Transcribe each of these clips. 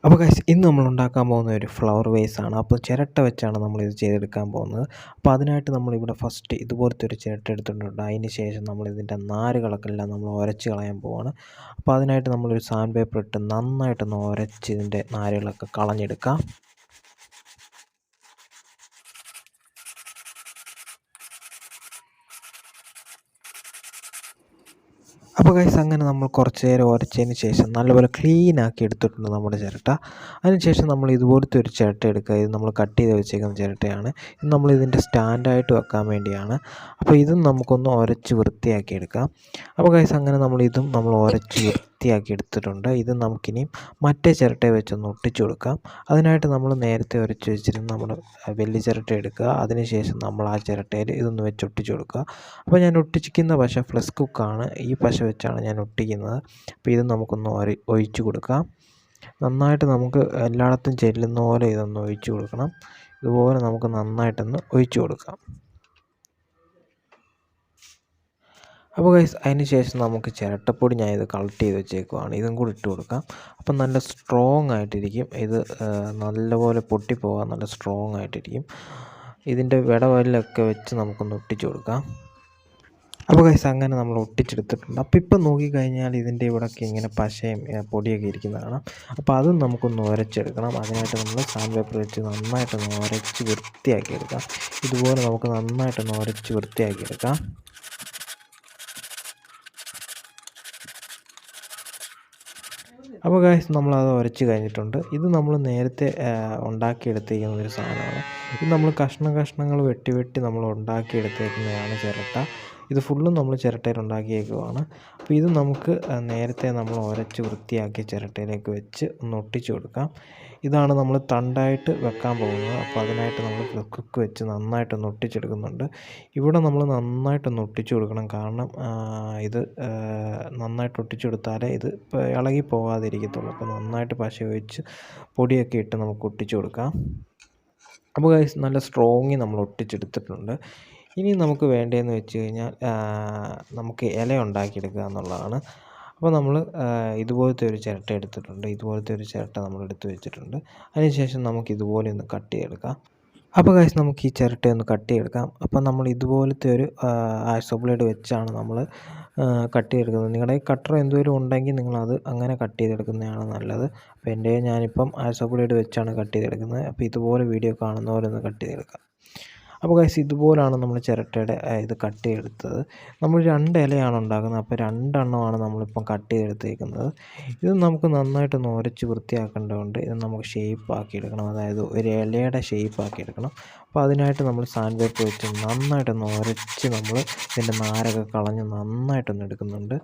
അപ്പോൾ ഗൈസ് ഇന്ന് നമ്മൾ ഉണ്ടാക്കാൻ പോകുന്ന ഒരു ഫ്ലവർ വേസ് ആണ്. അപ്പോൾ ചിരട്ട വെച്ചാണ് നമ്മളിത് ചെയ്തെടുക്കാൻ പോകുന്നത്. അപ്പോൾ അതിനായിട്ട് നമ്മളിവിടെ ഫസ്റ്റ് ഇതുപോലത്തെ ഒരു ചിരട്ട എടുത്തിട്ടുണ്ട്. അതിന് ശേഷം നമ്മളിതിൻ്റെ നാരുകളൊക്കെ എല്ലാം നമ്മൾ ഉരച്ച് കളയാൻ പോവാണ്. അപ്പോൾ അതിനായിട്ട് നമ്മളൊരു സാൻഡ് പേപ്പർ ഇട്ട് നന്നായിട്ടൊന്ന് ഉരച്ച് ഇതിൻ്റെ നാരുകളൊക്കെ കളഞ്ഞെടുക്കാം. അപ്പോൾ ഗൈസ് അങ്ങനെ നമ്മൾ കുറച്ച് നേരം ഉരച്ചതിന് ശേഷം നല്ലപോലെ ക്ലീൻ ആക്കി എടുത്തിട്ടുണ്ട് നമ്മുടെ ചിരട്ട. അതിനുശേഷം നമ്മൾ ഇതുപോലത്തെ ഒരു ചിരട്ട എടുക്കുക. ഇത് നമ്മൾ കട്ട് ചെയ്ത് വെച്ചേക്കുന്ന ചിരട്ടയാണ്. ഇത് നമ്മൾ ഇതിൻ്റെ സ്റ്റാൻഡായിട്ട് വെക്കാൻ വേണ്ടിയാണ്. അപ്പോൾ ഇതും നമുക്കൊന്ന് ഉരച്ച് വൃത്തിയാക്കി എടുക്കാം. അപ്പോൾ ഗൈസ് അങ്ങനെ നമ്മൾ ഉരച്ച് വൃത്തിയാക്കി എടുത്തിട്ടുണ്ട്. ഇത് നമുക്കിനിയും മറ്റേ ചിരട്ടയെ വെച്ചൊന്ന് ഒട്ടിച്ചു കൊടുക്കാം. അതിനായിട്ട് നമ്മൾ നേരത്തെ ഉരച്ച് വെച്ചിരുന്ന നമ്മുടെ വലിയ ചിരട്ട എടുക്കുക. അതിനുശേഷം നമ്മൾ ആ ചിരട്ടയിൽ ഇതൊന്ന് വെച്ച് ഒട്ടിച്ചു കൊടുക്കുക. അപ്പോൾ ഞാൻ ഒട്ടിച്ചിരിക്കുന്ന പശ ഫ്ലസ് കുക്കാണ്. ഈ പശ വെച്ചാണ് ഞാൻ ഒട്ടിക്കുന്നത്. അപ്പോൾ ഇത് നമുക്കൊന്ന് ഒഴിച്ചു കൊടുക്കാം. നന്നായിട്ട് നമുക്ക് എല്ലായിടത്തും ചെല്ലുന്ന പോലെ ഇതൊന്ന് ഒഴിച്ചു കൊടുക്കണം. ഇതുപോലെ നമുക്ക് നന്നായിട്ടൊന്ന് ഒഴിച്ചു കൊടുക്കാം. അപ്പോൾ ഗൈസ് അതിന് ശേഷം നമുക്ക് ചിരട്ടപ്പൊടി ഞാൻ ഇത് കളക്ട് ചെയ്ത് വെച്ചേക്കുവാണ്. ഇതും കൂടി ഇട്ട് കൊടുക്കാം. അപ്പം നല്ല സ്ട്രോങ് ആയിട്ടിരിക്കും. ഇത് നല്ലപോലെ പൊട്ടിപ്പോകാൻ നല്ല സ്ട്രോങ് ആയിട്ടിരിക്കും. ഇതിൻ്റെ വിടവല്ലൊക്കെ വെച്ച് നമുക്കൊന്ന് ഒട്ടിച്ചു കൊടുക്കാം. അപ്പോൾ ഗൈസ് അങ്ങനെ നമ്മൾ ഒട്ടിച്ചെടുത്തിട്ടുണ്ട്. അപ്പോൾ ഇപ്പം നോക്കിക്കഴിഞ്ഞാൽ ഇതിൻ്റെ ഇവിടെയൊക്കെ ഇങ്ങനെ പശയും പൊടിയൊക്കെ ഇരിക്കുന്നത് കാണാം. അപ്പോൾ അതും നമുക്കൊന്ന് ഉരച്ചെടുക്കണം. അതിനായിട്ട് നമ്മൾ സാൻഡ് പേപ്പർ വെച്ച് നന്നായിട്ടൊന്ന് ഉരച്ച് വൃത്തിയാക്കി എടുക്കാം. ഇതുപോലെ നമുക്ക് നന്നായിട്ടൊന്ന് ഉരച്ച് വൃത്തിയാക്കി എടുക്കാം. അപ്പോൾ ഗൈസ് നമ്മളത് ഉരച്ച് കഴിഞ്ഞിട്ടുണ്ട്. ഇത് നമ്മൾ നേരത്തെ ഉണ്ടാക്കിയെടുത്തേക്കുന്ന ഒരു സാധനമാണ്. ഇത് നമ്മൾ കഷ്ണങ്ങൾ വെട്ടി നമ്മൾ ഉണ്ടാക്കിയെടുത്തേക്കുന്നതാണ് ചിരട്ട. ഇത് ഫുള്ളും നമ്മൾ ചിരട്ടയിൽ ഉണ്ടാക്കിയേക്കുവാണ്. അപ്പോൾ ഇത് നമുക്ക് നേരത്തെ നമ്മൾ ഉരച്ച് വൃത്തിയാക്കിയ ചിരട്ടയിലേക്ക് വെച്ച് ഒന്ന് ഒട്ടിച്ചു കൊടുക്കാം. ഇതാണ് നമ്മൾ തണ്ടായിട്ട് വെക്കാൻ പോകുന്നത്. അപ്പോൾ അതിനായിട്ട് നമ്മൾ ഫ്ലസ് കുക്ക് വെച്ച് നന്നായിട്ടൊന്ന് ഒട്ടിച്ചെടുക്കുന്നുണ്ട്. ഇവിടെ നമ്മൾ നന്നായിട്ടൊന്ന് ഒട്ടിച്ചു കൊടുക്കണം. കാരണം ഇത് നന്നായിട്ട് ഒട്ടിച്ചെടുത്താലേ ഇത് ഇളകി പോകാതിരിക്കത്തുള്ളൂ. അപ്പോൾ നന്നായിട്ട് പശ ഒഴിച്ച് പൊടിയൊക്കെ ഇട്ട് നമുക്ക് ഒട്ടിച്ചു കൊടുക്കാം. അപ്പോൾ ഗൈസ് നല്ല സ്ട്രോങ്ങിൽ നമ്മൾ ഒട്ടിച്ചെടുത്തിട്ടുണ്ട്. ഇനി നമുക്ക് വേണ്ടതെന്ന് വെച്ച് കഴിഞ്ഞാൽ നമുക്ക് ഇല ഉണ്ടാക്കിയെടുക്കുക എന്നുള്ളതാണ്. അപ്പോൾ നമ്മൾ ഇതുപോലത്തെ ഒരു ചിരട്ട എടുത്തിട്ടുണ്ട്. ഇതുപോലത്തെ ഒരു ചിരട്ട നമ്മൾ എടുത്ത് വെച്ചിട്ടുണ്ട്. അതിനുശേഷം നമുക്ക് ഇതുപോലെ ഒന്ന് കട്ട് ചെയ്തെടുക്കാം. അപ്പോൾ ഗൈസ് നമുക്ക് ഈ ചിരട്ടയൊന്ന് കട്ട് ചെയ്തെടുക്കാം. അപ്പോൾ നമ്മൾ ഇതുപോലത്തെ ഒരു ആഴ്സോ ബ്ലേഡ് വെച്ചാണ് നമ്മൾ കട്ട് ചെയ്തെടുക്കുന്നത്. നിങ്ങളുടെ കട്ടർ എന്തെങ്കിലും ഉണ്ടെങ്കിൽ നിങ്ങളത് അങ്ങനെ കട്ട് ചെയ്തെടുക്കുന്നതാണ് നല്ലത്. അപ്പോൾ എൻ്റെ ഞാനിപ്പം ആഴ്സോ ബ്ലേഡ് വെച്ചാണ് കട്ട് ചെയ്തെടുക്കുന്നത്. അപ്പോൾ ഇതുപോലെ വീഡിയോ കാണുന്ന പോലെ ഒന്ന് കട്ട് ചെയ്തെടുക്കാം. അപ്പോൾ ഗൈസ് ഇതുപോലാണ് നമ്മൾ ചിരട്ടയുടെ ഇത് കട്ട് ചെയ്തെടുത്തത്. നമ്മൾ 2 ഇലയാണ് ഉണ്ടാക്കുന്നത്. അപ്പോൾ 2 എണ്ണമാണ് നമ്മളിപ്പം കട്ട് ചെയ്തെടുത്തേക്കുന്നത്. ഇത് നമുക്ക് നന്നായിട്ടൊന്ന് ഉരച്ച് വൃത്തിയാക്കേണ്ടതുണ്ട്. ഇത് നമുക്ക് ഷേപ്പ് ആക്കി എടുക്കണം. അതായത് ഒരു ഇലയുടെ ഷേപ്പ് ആക്കി എടുക്കണം. അപ്പോൾ അതിനായിട്ട് നമ്മൾ സാൻഡ് പേപ്പർ വെച്ച് നന്നായിട്ടൊന്ന് ഉരച്ച് നമ്മൾ ഇതിൻ്റെ നാരൊക്കെ കളഞ്ഞ് നന്നായിട്ടൊന്ന് എടുക്കുന്നുണ്ട്.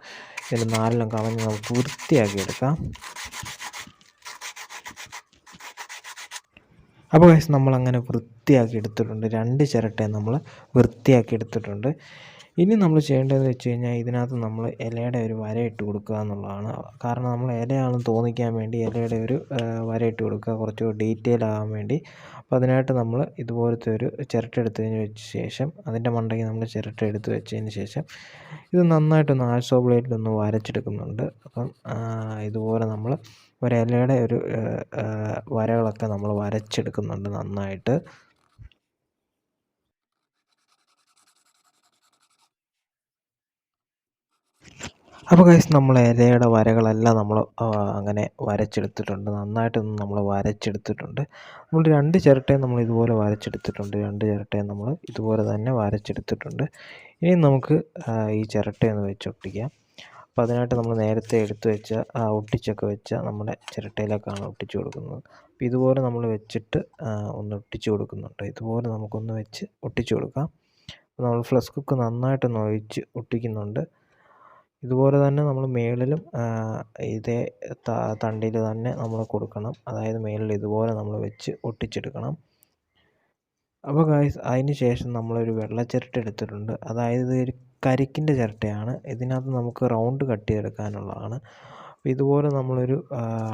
ഇതിൻ്റെ നാരെല്ലാം കളഞ്ഞ് നമുക്ക് വൃത്തിയാക്കി എടുക്കാം. അപ്പോൾ ഗൈസ് നമ്മളങ്ങനെ വൃത്തിയാക്കി എടുത്തിട്ടുണ്ട്. 2 ചിരട്ടയും നമ്മൾ വൃത്തിയാക്കി എടുത്തിട്ടുണ്ട്. ഇനി നമ്മൾ ചെയ്യേണ്ടതെന്ന് വെച്ച് കഴിഞ്ഞാൽ ഇതിനകത്ത് നമ്മൾ ഇലയുടെ ഒരു വര ഇട്ട് കൊടുക്കുക എന്നുള്ളതാണ്. കാരണം നമ്മൾ ഇലയാണെന്ന് തോന്നിക്കാൻ വേണ്ടി ഇലയുടെ ഒരു വര ഇട്ട് കൊടുക്കുക, കുറച്ച് ഡീറ്റെയിൽ ആകാൻ വേണ്ടി. അപ്പോൾ അതിനായിട്ട് നമ്മൾ ഇതുപോലത്തെ ഒരു ചിരട്ട എടുത്തതിന് വെച്ച ശേഷം അതിൻ്റെ മണ്ടയ്ക്ക് നമ്മൾ ചിരട്ട എടുത്ത് വെച്ചതിന് ശേഷം ഇത് നന്നായിട്ടൊന്ന് ആഴ്സോ ബ്ലേഡിലൊന്ന് വരച്ചെടുക്കുന്നുണ്ട്. അപ്പം ഇതുപോലെ നമ്മൾ ഒരിലയുടെ ഒരു വരകളൊക്കെ നമ്മൾ വരച്ചെടുക്കുന്നുണ്ട് നന്നായിട്ട്. അപ്പോൾ ഗൈസ് നമ്മൾ ഇലയുടെ വരകളെല്ലാം നമ്മൾ അങ്ങനെ വരച്ചെടുത്തിട്ടുണ്ട്. നന്നായിട്ടൊന്ന് നമ്മൾ വരച്ചെടുത്തിട്ടുണ്ട്. നമ്മൾ 2 ചിരട്ടയും നമ്മൾ ഇതുപോലെ വരച്ചെടുത്തിട്ടുണ്ട്. 2 ചിരട്ടയും നമ്മൾ ഇതുപോലെ തന്നെ വരച്ചെടുത്തിട്ടുണ്ട്. ഇനി നമുക്ക് ഈ ചിരട്ടയൊന്ന് വെച്ചൊട്ടിക്കാം. അപ്പോൾ അതിനായിട്ട് നമ്മൾ നേരത്തെ എടുത്ത് വെച്ച ഒട്ടിച്ചൊക്കെ വെച്ച നമ്മുടെ ചിരട്ടയിലേക്കാണ് ഒട്ടിച്ചു കൊടുക്കുന്നത്. അപ്പോൾ ഇതുപോലെ നമ്മൾ വെച്ചിട്ട് ഒന്ന് ഒട്ടിച്ചു കൊടുക്കുന്നുണ്ട്. ഇതുപോലെ നമുക്കൊന്ന് വെച്ച് ഒട്ടിച്ചു കൊടുക്കാം. അപ്പോൾ നമ്മൾ ഫ്ലസ് കുക്ക് നന്നായിട്ടൊന്ന് ഒഴിച്ച് ഒട്ടിക്കുന്നുണ്ട്. ഇതുപോലെ തന്നെ നമ്മൾ മേളിലും ഇതേ തണ്ടിൽ തന്നെ നമ്മൾ കൊടുക്കണം. അതായത് മേളിൽ ഇതുപോലെ നമ്മൾ വെച്ച് ഒട്ടിച്ചെടുക്കണം. അപ്പോൾ ഗൈസ് അതിന് ശേഷം നമ്മളൊരു വെള്ള ചിരട്ട എടുത്തിട്ടുണ്ട്. അതായത് ഒരു കരിക്കിൻ്റെ ചിരട്ടയാണ്. ഇതിനകത്ത് നമുക്ക് റൗണ്ട് കട്ട് ചെയ്തെടുക്കാനുള്ളതാണ്. അപ്പോൾ ഇതുപോലെ നമ്മളൊരു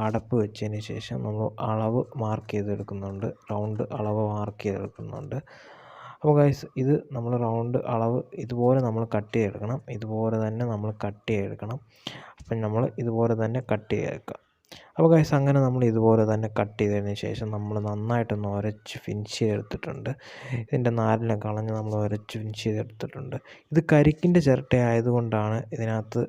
അടപ്പ് വെച്ചതിന് ശേഷം നമ്മൾ അളവ് മാർക്ക് ചെയ്തെടുക്കുന്നുണ്ട്. റൗണ്ട് അളവ് മാർക്ക് ചെയ്തെടുക്കുന്നുണ്ട്. അപ്പോൾ ഗൈസ് ഇത് നമ്മൾ റൗണ്ട് അളവ് ഇതുപോലെ നമ്മൾ കട്ട് ചെയ്തെടുക്കണം. ഇതുപോലെ തന്നെ നമ്മൾ കട്ട് ചെയ്തെടുക്കണം. അപ്പം നമ്മൾ ഇതുപോലെ തന്നെ കട്ട് ചെയ്തെടുക്കുക. അപ്പോൾ ഗൈസ് അങ്ങനെ നമ്മൾ ഇതുപോലെ തന്നെ കട്ട് ചെയ്തതിന് ശേഷം നമ്മൾ നന്നായിട്ടൊന്ന് ഉരച്ച് ഫിനിഷ് ചെയ്തെടുത്തിട്ടുണ്ട്. ഇതിൻ്റെ നാരിനെ കളഞ്ഞ് നമ്മൾ ഉരച്ച് ഫിനിഷ് ചെയ്തെടുത്തിട്ടുണ്ട്. ഇത് കരിക്കിൻ്റെ ചിരട്ട ആയതുകൊണ്ടാണ് ഇതിനകത്ത്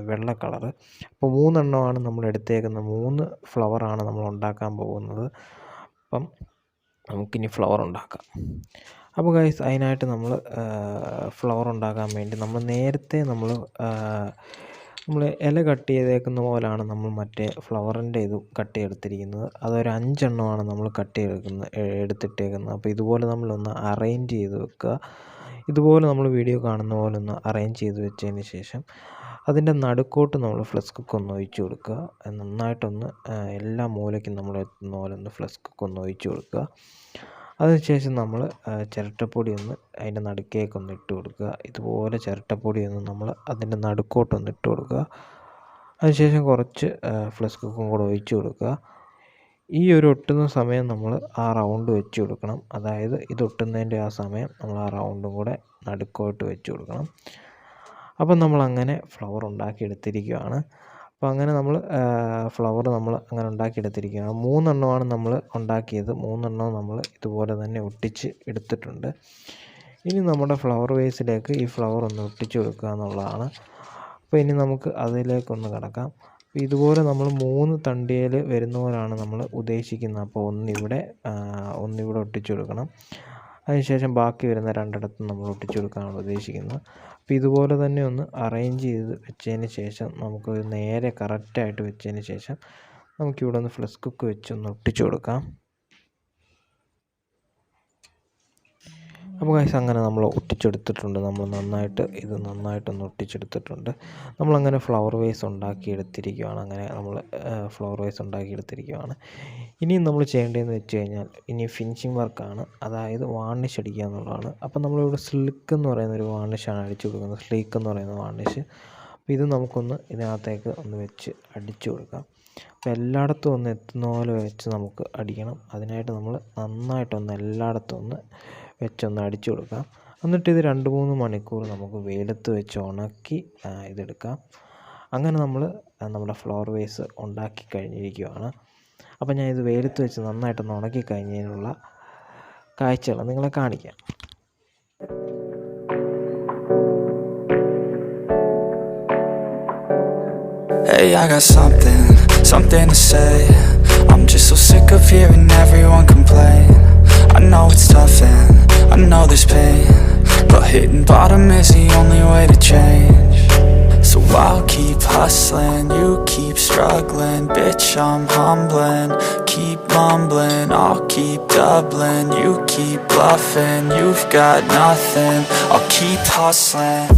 വെള്ള കളറ്. അപ്പോൾ 3 എണ്ണമാണ് നമ്മൾ എടുത്തേക്കുന്നത്. 3 ഫ്ലവറാണ് നമ്മൾ ഉണ്ടാക്കാൻ പോകുന്നത്. അപ്പം നമുക്കിനി ഫ്ലവർ ഉണ്ടാക്കാം. അപ്പോൾ ഗൈസ് അതിനായിട്ട് നമ്മൾ ഫ്ലവർ ഉണ്ടാക്കാൻ വേണ്ടി നമ്മൾ നേരത്തെ നമ്മൾ ഇല കട്ട് ചെയ്തേക്കുന്ന പോലാണ് നമ്മൾ മറ്റേ ഫ്ലവറിൻ്റെ ഇത് കട്ട് ചെയ്തെടുത്തിരിക്കുന്നത്. അതൊരു 5 എണ്ണമാണ് നമ്മൾ കട്ട് എടുത്തിട്ടേക്കുന്നത്. അപ്പോൾ ഇതുപോലെ നമ്മളൊന്ന് അറേഞ്ച് ചെയ്ത് വെക്കുക. ഇതുപോലെ നമ്മൾ വീഡിയോ കാണുന്ന പോലെ ഒന്ന് അറേഞ്ച് ചെയ്ത് വെച്ചതിന് ശേഷം അതിൻ്റെ നടുക്കോട്ട് നമ്മൾ ഫ്ലക്സ് കുക്ക് ഒന്ന് ഒഴിച്ച് കൊടുക്കുക. നന്നായിട്ടൊന്ന് എല്ലാ മൂലയ്ക്കും നമ്മൾ എത്തുന്ന പോലെ ഒന്ന് ഫ്ലക്സ് കുക്ക് ഒന്ന് ഒഴിച്ച് കൊടുക്കുക. അതിനുശേഷം നമ്മൾ ചിരട്ടപ്പൊടി ഒന്ന് അതിൻ്റെ നടുക്കേക്കൊന്ന് ഇട്ട് കൊടുക്കുക. ഇതുപോലെ ചിരട്ടപ്പൊടി ഒന്ന് നമ്മൾ അതിൻ്റെ നടുക്കോട്ടൊന്ന് ഇട്ട് കൊടുക്കുക. അതിനുശേഷം കുറച്ച് ഫ്ലക്സ് കുക്കും കൂടെ ഒഴിച്ച് കൊടുക്കുക. ഈ ഒരു ഒട്ടുന്ന സമയം നമ്മൾ ആ റൗണ്ട് വെച്ച് കൊടുക്കണം. അതായത് ഇത് ഒട്ടുന്നതിൻ്റെ ആ സമയം നമ്മൾ ആ റൗണ്ടും കൂടെ നടുക്കോട്ട് വെച്ച് കൊടുക്കണം. അപ്പം നമ്മളങ്ങനെ ഫ്ലവർ ഉണ്ടാക്കിയെടുത്തിരിക്കുകയാണ്. അപ്പോൾ അങ്ങനെ നമ്മൾ ഫ്ലവർ നമ്മൾ അങ്ങനെ ഉണ്ടാക്കിയെടുത്തിരിക്കുകയാണ്. 3 എണ്ണമാണ് നമ്മൾ ഉണ്ടാക്കിയത്. 3 എണ്ണം നമ്മൾ ഇതുപോലെ തന്നെ ഒട്ടിച്ച് എടുത്തിട്ടുണ്ട്. ഇനി നമ്മുടെ ഫ്ലവർ വേസിലേക്ക് ഈ ഫ്ലവർ ഒന്ന് ഒട്ടിച്ച് കൊടുക്കുക എന്നുള്ളതാണ്. അപ്പോൾ ഇനി നമുക്ക് അതിലേക്കൊന്ന് കിടക്കാം. അപ്പോൾ ഇതുപോലെ നമ്മൾ 3 തണ്ടിയിൽ വരുന്ന പോലാണ് നമ്മൾ ഉദ്ദേശിക്കുന്നത്. അപ്പോൾ ഒന്നിവിടെ ഒട്ടിച്ചു കൊടുക്കണം. അതിനുശേഷം ബാക്കി വരുന്ന 2 നമ്മൾ ഒട്ടിച്ചു കൊടുക്കാനാണ് ഉദ്ദേശിക്കുന്നത്. അപ്പോൾ ഇതുപോലെ തന്നെ ഒന്ന് അറേഞ്ച് ചെയ്ത് വെച്ചതിന് ശേഷം നമുക്ക് നേരെ കറക്റ്റായിട്ട് വെച്ചതിന് ശേഷം നമുക്കിവിടെ ഒന്ന് ഫ്ലക്സ് കുക്ക് വെച്ച് ഒന്ന് ഒട്ടിച്ചു കൊടുക്കാം. അപ്പോൾ ഗൈസ് അങ്ങനെ നമ്മൾ ഒട്ടിച്ചെടുത്തിട്ടുണ്ട്. നമ്മൾ നന്നായിട്ടൊന്ന് ഒട്ടിച്ചെടുത്തിട്ടുണ്ട്. നമ്മളങ്ങനെ ഫ്ലവർ വേസ് ഉണ്ടാക്കിയെടുത്തിരിക്കുകയാണ്. അങ്ങനെ നമ്മൾ ഫ്ലവർ വേസ് ഉണ്ടാക്കിയെടുത്തിരിക്കുകയാണ്. ഇനിയും നമ്മൾ ചെയ്യേണ്ടതെന്ന് വെച്ച് കഴിഞ്ഞാൽ ഇനി ഫിനിഷിംഗ് വർക്കാണ്. അതായത് വാർണിഷ് അടിക്കുക എന്നുള്ളതാണ്. അപ്പോൾ നമ്മളിവിടെ സ്ലിക്ക് എന്ന് പറയുന്നൊരു വാർണിഷാണ് അടിച്ചു കൊടുക്കുന്നത്. സ്ലീക്ക് എന്ന് പറയുന്ന വാർണിഷ്. അപ്പോൾ ഇത് നമുക്കൊന്ന് ഇതിനകത്തേക്ക് ഒന്ന് വെച്ച് അടിച്ചു കൊടുക്കാം. അപ്പോൾ എല്ലായിടത്തും ഒന്ന് എത്തുന്ന പോലെ വെച്ച് നമുക്ക് അടിക്കണം. അതിനായിട്ട് നമ്മൾ നന്നായിട്ടൊന്ന് എല്ലായിടത്തും ഒന്ന് വെച്ചൊന്ന് അടിച്ചു കൊടുക്കാം. എന്നിട്ട് ഇത് 2-3 മണിക്കൂർ നമുക്ക് വെയിലത്ത് വെച്ച് ഉണക്കി ഇതെടുക്കാം. അങ്ങനെ നമ്മൾ നമ്മുടെ ഫ്ലവർ വേസ് ഉണ്ടാക്കി കഴിഞ്ഞിരിക്കുകയാണ്. അപ്പോൾ ഞാൻ ഇത് വെയിലത്ത് വെച്ച് നന്നായിട്ടൊന്ന് ഉണക്കി കഴിഞ്ഞതിനുള്ള കാഴ്ചകൾ നിങ്ങളെ കാണിക്കാം. Hey, I got something to say. I'm just so sick of hearing everyone complain. I know it's tough and I know there's pain, but hitting bottom is the only way to change. So I'll keep hustling, you keep struggling. Bitch, I'm humbling, keep mumbling. I'll keep doubling, you keep bluffing. You've got nothing, I'll keep hustling.